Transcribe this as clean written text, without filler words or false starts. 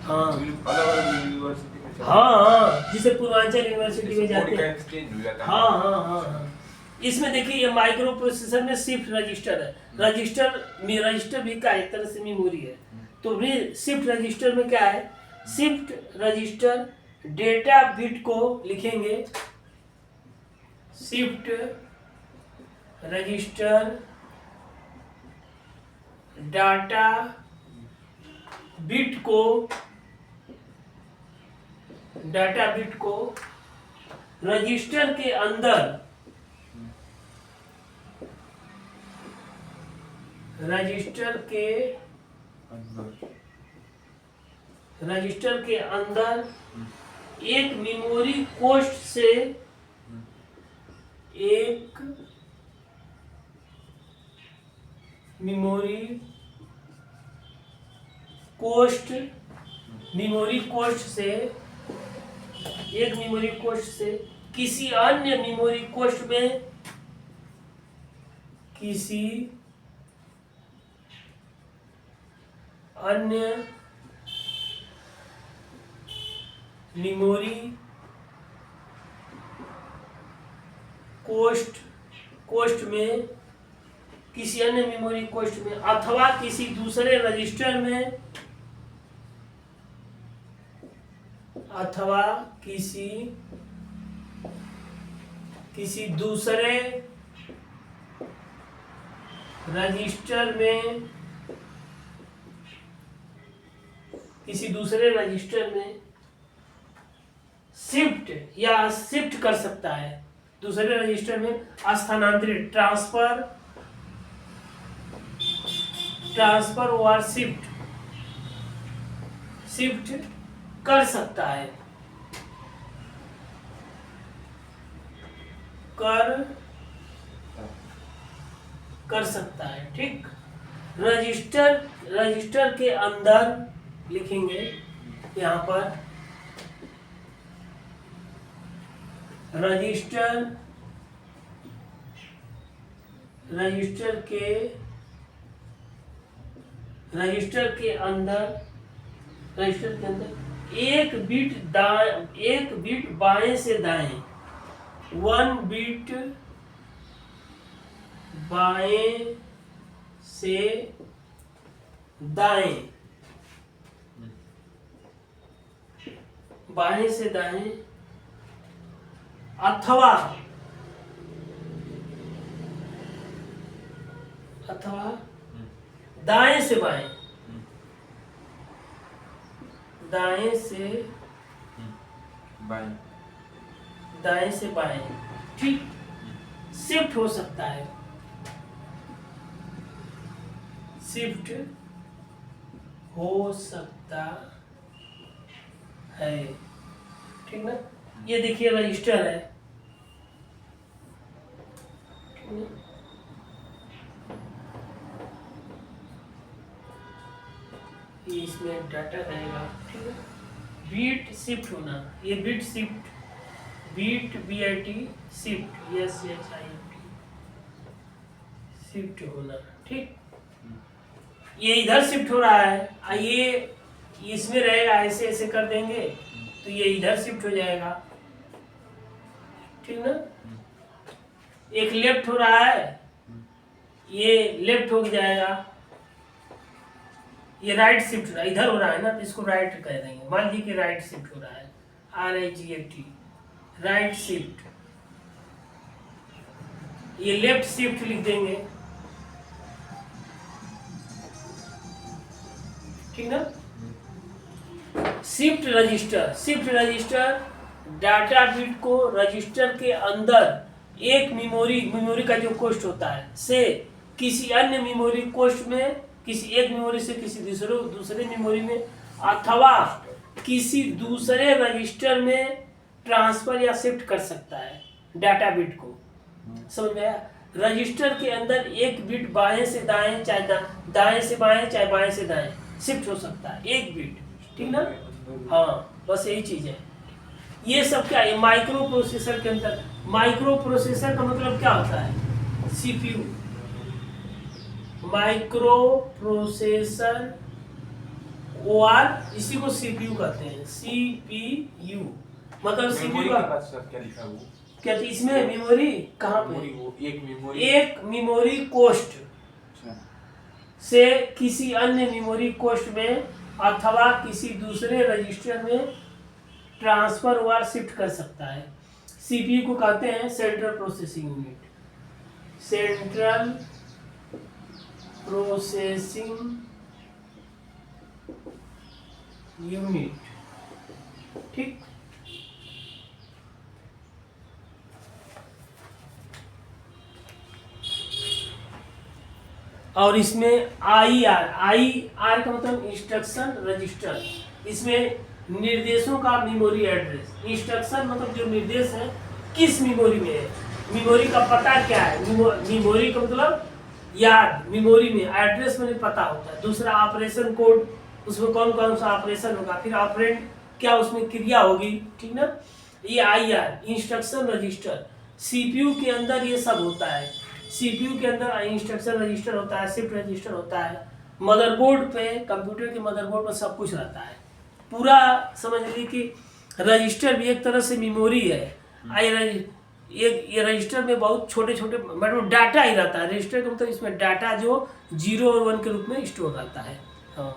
हाँ अलग अलग यूनिवर्सिटी में चला हाँ हाँ, जिसे पूर्वांचल यूनिवर्सिटी में जाते हैं। चेंज हो जाता है। हाँ हाँ हाँ हाँ। इसमें देखिए ये माइक्रो प्रोसेसर में शिफ्ट रजिस्टर है। रजिस्टर भी का एक तरह से मेमोरी है। तो भी शिफ्ट रजिस्टर में क्या है, शिफ्ट रजिस्टर डेटा बिट को लिखेंगे, शिफ्ट रजिस्टर डाटा बिट को रजिस्टर के अंदर रजिस्टर के अंदर एक मेमोरी कोष्ठ से एक मेमोरी कोष्ठ से किसी अन्य मेमोरी कोष्ठ में मेमोरी कोष्ठ में किसी अन्य मेमोरी कोष्ठ में अथवा किसी दूसरे रजिस्टर में किसी दूसरे रजिस्टर में शिफ्ट कर सकता है, दूसरे रजिस्टर में स्थानांतरित, ट्रांसफर और शिफ्ट कर सकता है, कर सकता है। ठीक, रजिस्टर के अंदर लिखेंगे यहाँ पर, रजिस्टर के अंदर एक बिट बाएं से दाएं, 1 बिट बाएं से दाएं अथवा दाएं से बाएं, दाएं से बाएं, ठीक, शिफ्ट हो सकता है, ठीक ना। ये देखिए रजिस्टर है, ठीक ना? ये इसमें डाटा रहेगा, ठीक है। बीट शिफ्ट होना, ये बीट शिफ्ट, शिफ्ट, शिफ्ट होना, ठीक। ये इधर शिफ्ट हो रहा है, ये इसमें रहेगा, ऐसे ऐसे कर देंगे तो ये इधर शिफ्ट हो जाएगा, ठीक ना। एक लेफ्ट हो रहा है, ये लेफ्ट हो जाएगा, ये राइट शिफ्ट हो रहा है, इधर हो रहा है ना, तो इसको राइट कह देंगे। मान लीजिए कि राइट शिफ्ट हो रहा है, RIGHT, राइट शिफ्ट। ये लेफ्ट शिफ्ट लिख देंगे, ठीक ना। शिफ्ट रजिस्टर डाटा बिट को रजिस्टर के अंदर एक मेमोरी का जो कोष्ठ होता है से किसी अन्य मेमोरी कोष्ठ में, किसी एक मेमोरी से किसी दूसरे मेमोरी में अथवा किसी दूसरे रजिस्टर में ट्रांसफर या शिफ्ट कर सकता है डाटा बिट को। समझ में आया? रजिस्टर के अंदर एक बिट बाएं से दाएं, चाहे दाएं से बाएं, चाहे बाएं से दाएं शिफ्ट हो सकता है, एक बिट, ठीक ना। हाँ, बस यही चीज है। ये सब क्या है? माइक्रो प्रोसेसर के अंदर। माइक्रो प्रोसेसर का मतलब क्या होता है? CPU। माइक्रो प्रोसेसर OR, इसी को CPU कहते हैं, CPU मतलब मेमोरी CPU के का पास सर क्या लिखा है वो? क्या, तो इसमें मेमोरी कहाँ मेमोरी पे, वो एक मेमोरी। एक मेमोरी कोष्ठ अच्छा। से किसी अन्य मेमोरी कोष्ठ में अथवा किसी दूसरे रजिस्टर में ट्रांसफर व शिफ्ट कर सकता है। CPU को कहते हैं central processing unit, central processing unit, ठीक। और इसमें आई आर का मतलब इंस्ट्रक्शन रजिस्टर, इसमें निर्देशों का मेमोरी एड्रेस, इंस्ट्रक्शन मतलब जो निर्देश है किस मेमोरी में है, मेमोरी का पता क्या है, मेमोरी का मतलब याद, मेमोरी में एड्रेस में पता होता है। दूसरा ऑपरेशन कोड, उसमें कौन कौन सा ऑपरेशन होगा, फिर ऑपरेंड क्या उसमें क्रिया होगी, ठीक ना। ये IR इंस्ट्रक्शन रजिस्टर, CPU के अंदर ये सब होता है। CPU के अंदर इंस्ट्रक्शन रजिस्टर होता है, शिफ्ट रजिस्टर होता है। मदरबोर्ड पे, कंप्यूटर के मदरबोर्ड पर सब कुछ रहता है। पूरा समझ लीजिए कि रजिस्टर भी एक तरह से मेमोरी है। ये रजिस्टर में बहुत छोटे छोटे मतलब डाटा ही रहता है। रजिस्टर का मतलब इसमें डाटा जो 0 और 1 के रूप में स्टोर रहता है। हाँ।